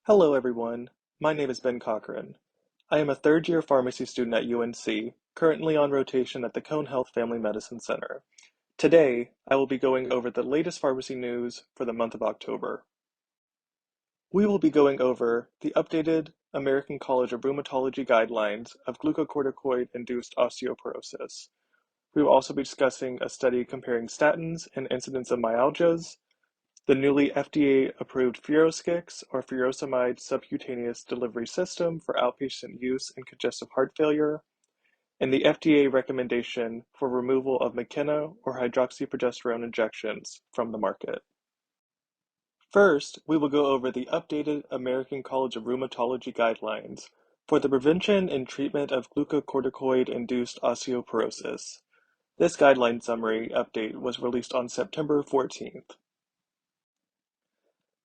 Hello, everyone. My name is Ben Cochran. I am a third-year pharmacy student at UNC, currently on rotation at the Cone Health Family Medicine Center. Today, I will be going over the latest pharmacy news for the month of October. We will be going over the updated American College of Rheumatology guidelines of glucocorticoid-induced osteoporosis. We will also be discussing a study comparing statins and incidence of myalgias, the newly FDA-approved FUROSCIX or furosemide subcutaneous delivery system for outpatient use in congestive heart failure, and the FDA recommendation for removal of Makena or hydroxyprogesterone injections from the market. First, we will go over the updated American College of Rheumatology guidelines for the prevention and treatment of glucocorticoid-induced osteoporosis. This guideline summary update was released on September 14th.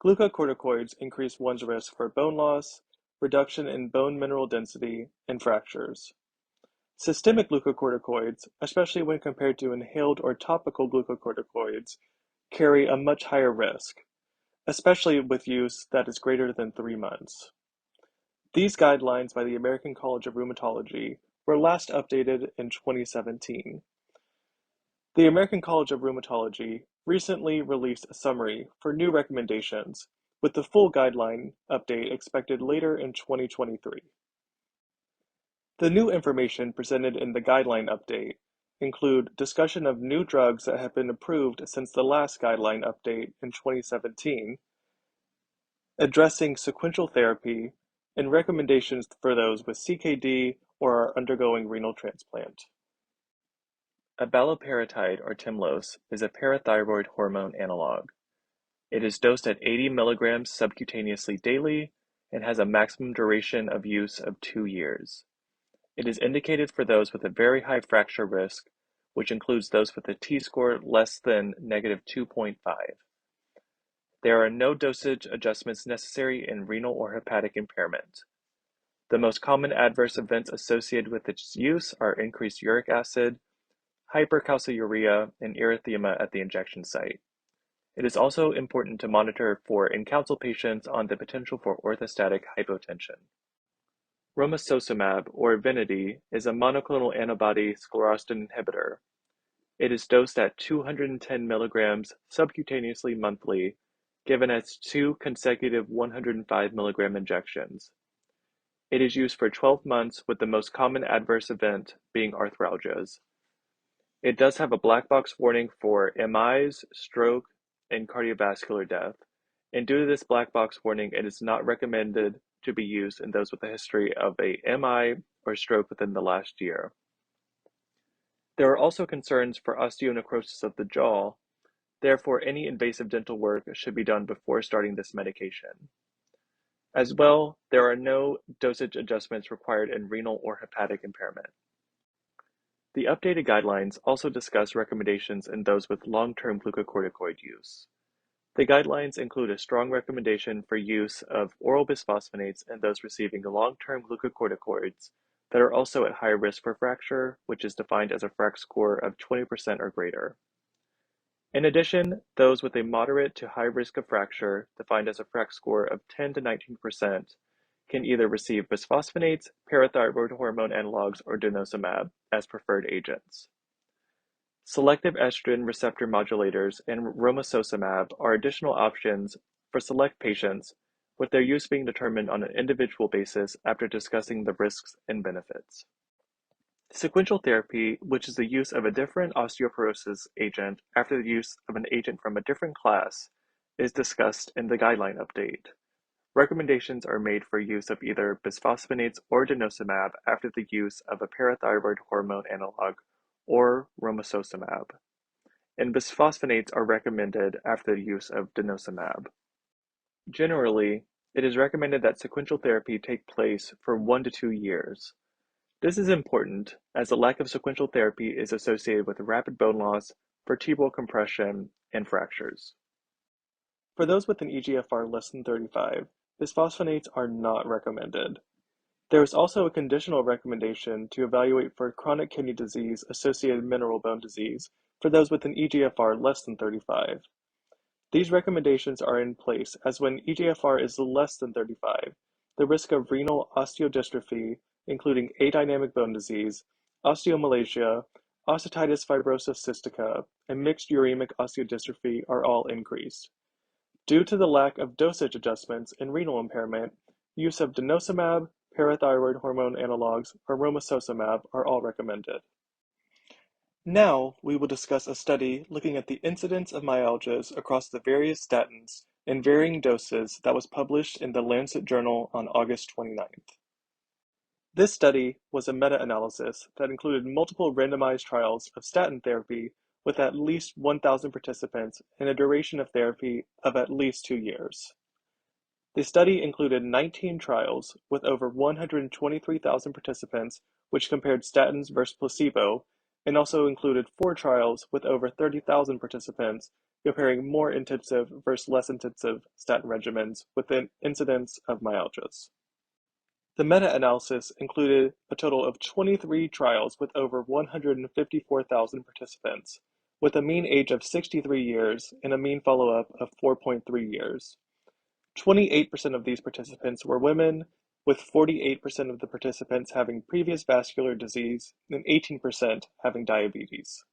Glucocorticoids increase one's risk for bone loss, reduction in bone mineral density, and fractures. Systemic glucocorticoids, especially when compared to inhaled or topical glucocorticoids, carry a much higher risk, especially with use that is greater than 3 months. These guidelines by the American College of Rheumatology were last updated in 2017. The American College of Rheumatology recently released a summary for new recommendations, with the full guideline update expected later in 2023. The new information presented in the guideline update include discussion of new drugs that have been approved since the last guideline update in 2017, addressing sequential therapy, and recommendations for those with CKD or are undergoing renal transplant. Abaloparatide or Tymlos is a parathyroid hormone analog. It is dosed at 80 milligrams subcutaneously daily and has a maximum duration of use of 2 years. It is indicated for those with a very high fracture risk, which includes those with a T-score less than -2.5. There are no dosage adjustments necessary in renal or hepatic impairment. The most common adverse events associated with its use are increased uric acid, hypercalciuria, and erythema at the injection site. It is also important to monitor for and counsel patients on the potential for orthostatic hypotension. Romosozumab, or Evenity, is a monoclonal antibody sclerostin inhibitor. It is dosed at 210 milligrams subcutaneously monthly, given as 2 consecutive 105 milligram injections. It is used for 12 months, with the most common adverse event being arthralgias. It does have a black box warning for MIs, stroke, and cardiovascular death, and due to this black box warning, it is not recommended to be used in those with a history of a MI or stroke within the last year. There are also concerns for osteonecrosis of the jaw, therefore any invasive dental work should be done before starting this medication. As well, there are no dosage adjustments required in renal or hepatic impairment. The updated guidelines also discuss recommendations in those with long-term glucocorticoid use. The guidelines include a strong recommendation for use of oral bisphosphonates in those receiving long-term glucocorticoids that are also at high risk for fracture, which is defined as a FRAX score of 20% or greater. In addition, those with a moderate to high risk of fracture, defined as a FRAX score of 10 to 19%, can either receive bisphosphonates, parathyroid hormone analogs, or denosumab as preferred agents. Selective estrogen receptor modulators and romosozumab are additional options for select patients, with their use being determined on an individual basis after discussing the risks and benefits. Sequential therapy, which is the use of a different osteoporosis agent after the use of an agent from a different class, is discussed in the guideline update. Recommendations are made for use of either bisphosphonates or denosumab after the use of a parathyroid hormone analog or romosozumab, and bisphosphonates are recommended after the use of denosumab. Generally, it is recommended that sequential therapy take place for 1 to 2 years. This is important as a lack of sequential therapy is associated with rapid bone loss, vertebral compression, and fractures. For those with an eGFR less than 35, bisphosphonates are not recommended. There is also a conditional recommendation to evaluate for chronic kidney disease associated mineral bone disease for those with an eGFR less than 35. These recommendations are in place as when eGFR is less than 35, the risk of renal osteodystrophy, including adynamic bone disease, osteomalacia, osteitis fibrosa cystica, and mixed uremic osteodystrophy are all increased. Due to the lack of dosage adjustments in renal impairment, use of denosumab, parathyroid hormone analogs, or romosozumab are all recommended. Now, we will discuss a study looking at the incidence of myalgias across the various statins in varying doses that was published in the Lancet Journal on August 29th. This study was a meta-analysis that included multiple randomized trials of statin therapy with at least 1,000 participants and a duration of therapy of at least 2 years. The study included 19 trials with over 123,000 participants, which compared statins versus placebo, and also included 4 trials with over 30,000 participants, comparing more intensive versus less intensive statin regimens with an incidence of myalgias. The meta-analysis included a total of 23 trials with over 154,000 participants, with a mean age of 63 years and a mean follow-up of 4.3 years. 28% of these participants were women, with 48% of the participants having previous vascular disease and 18% having diabetes.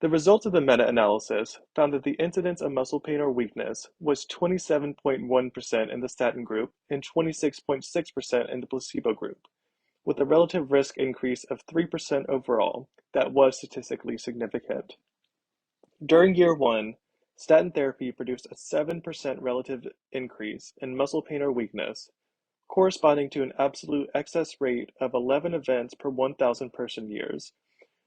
The results of the meta-analysis found that the incidence of muscle pain or weakness was 27.1% in the statin group and 26.6% in the placebo group, with a relative risk increase of 3% overall that was statistically significant. During year 1, statin therapy produced a 7% relative increase in muscle pain or weakness, corresponding to an absolute excess rate of 11 events per 1,000 person years,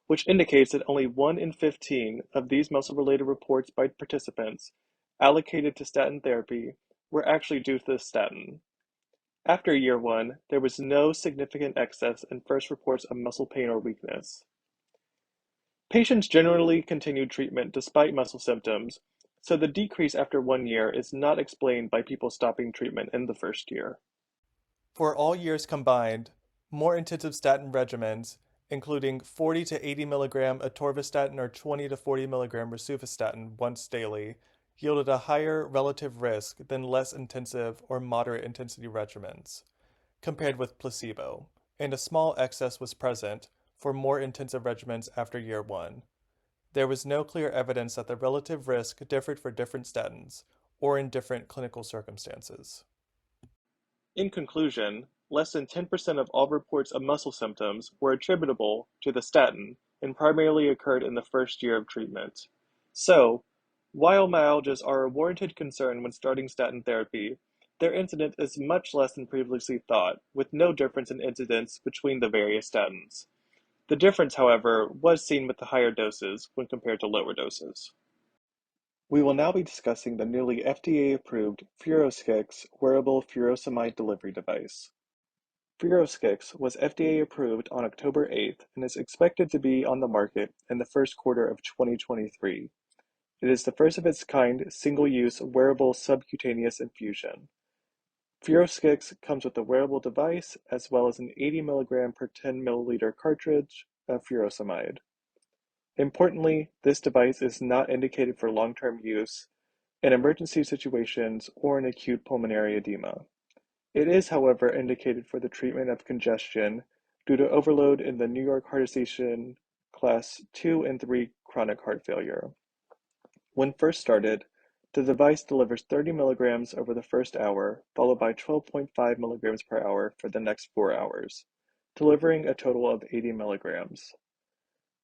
which indicates that only 1 in 15 of these muscle-related reports by participants allocated to statin therapy were actually due to the statin. After year 1, there was no significant excess in first reports of muscle pain or weakness. Patients generally continued treatment despite muscle symptoms, so the decrease after 1 year is not explained by people stopping treatment in the first year. For all years combined, more intensive statin regimens, including 40 to 80 milligram atorvastatin or 20 to 40 milligram rosuvastatin once daily, yielded a higher relative risk than less intensive or moderate intensity regimens, compared with placebo, and a small excess was present for more intensive regimens after year 1. There was no clear evidence that the relative risk differed for different statins or in different clinical circumstances. In conclusion, less than 10% of all reports of muscle symptoms were attributable to the statin and primarily occurred in the first year of treatment. So, while myalgias are a warranted concern when starting statin therapy, their incidence is much less than previously thought, with no difference in incidence between the various statins. The difference, however, was seen with the higher doses when compared to lower doses. We will now be discussing the newly FDA-approved FuroSkix wearable furosemide delivery device. FuroSkix was FDA-approved on October 8th and is expected to be on the market in the first quarter of 2023. It is the first of its kind single-use wearable subcutaneous infusion. FuroSkix comes with a wearable device as well as an 80 milligram per 10 milliliter cartridge of furosemide. Importantly, this device is not indicated for long-term use in emergency situations or in acute pulmonary edema. It is, however, indicated for the treatment of congestion due to overload in the New York Heart Association Class 2 and 3 chronic heart failure. When first started, the device delivers 30 milligrams over the first hour, followed by 12.5 milligrams per hour for the next 4 hours, delivering a total of 80 milligrams.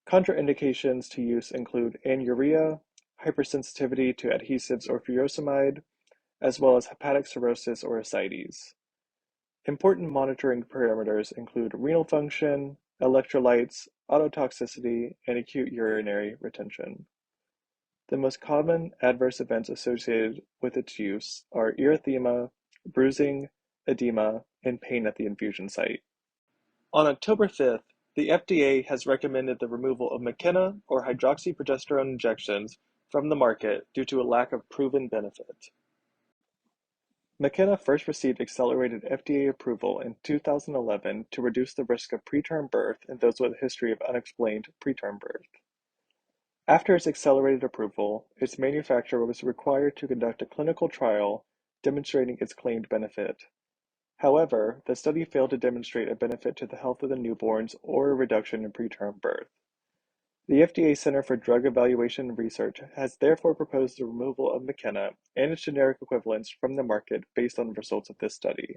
Contraindications to use include anuria, hypersensitivity to adhesives or furosemide, as well as hepatic cirrhosis or ascites. Important monitoring parameters include renal function, electrolytes, ototoxicity, and acute urinary retention. The most common adverse events associated with its use are erythema, bruising, edema, and pain at the infusion site. On October 5th, the FDA has recommended the removal of Makena or hydroxyprogesterone injections from the market due to a lack of proven benefit. Makena first received accelerated FDA approval in 2011 to reduce the risk of preterm birth in those with a history of unexplained preterm birth. After its accelerated approval, its manufacturer was required to conduct a clinical trial demonstrating its claimed benefit. However, the study failed to demonstrate a benefit to the health of the newborns or a reduction in preterm birth. The FDA Center for Drug Evaluation and Research has therefore proposed the removal of McKenna and its generic equivalents from the market based on the results of this study.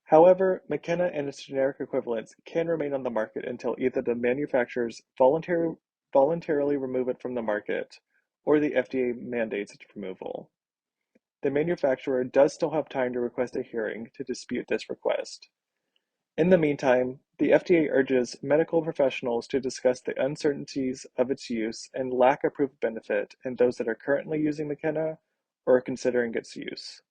However, McKenna and its generic equivalents can remain on the market until either the manufacturers voluntarily remove it from the market or the FDA mandates its removal. The manufacturer does still have time to request a hearing to dispute this request. In the meantime, the FDA urges medical professionals to discuss the uncertainties of its use and lack of proof of benefit in those that are currently using McKenna or are considering its use.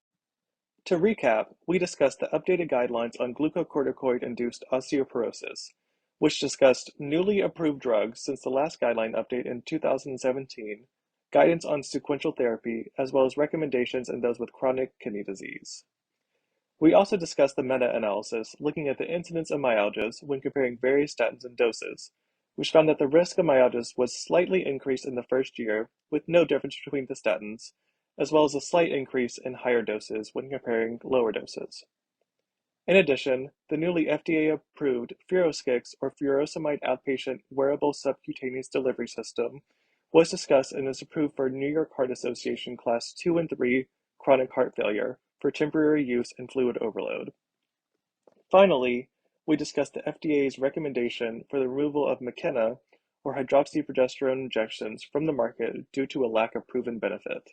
To recap, we discussed the updated guidelines on glucocorticoid-induced osteoporosis, which discussed newly approved drugs since the last guideline update in 2017, guidance on sequential therapy, as well as recommendations in those with chronic kidney disease. We also discussed the meta-analysis looking at the incidence of myalgias when comparing various statins and doses, which found that the risk of myalgias was slightly increased in the first year, with no difference between the statins, as well as a slight increase in higher doses when comparing lower doses. In addition, the newly FDA-approved FuroSkix or furosemide outpatient wearable subcutaneous delivery system was discussed and is approved for New York Heart Association Class 2 and 3 chronic heart failure for temporary use and fluid overload. Finally, we discussed the FDA's recommendation for the removal of McKenna or hydroxyprogesterone injections from the market due to a lack of proven benefit.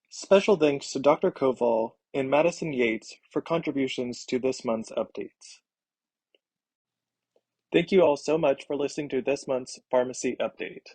Special thanks to Dr. Koval and Madison Yates for contributions to this month's updates. Thank you all so much for listening to this month's Pharmacy Update.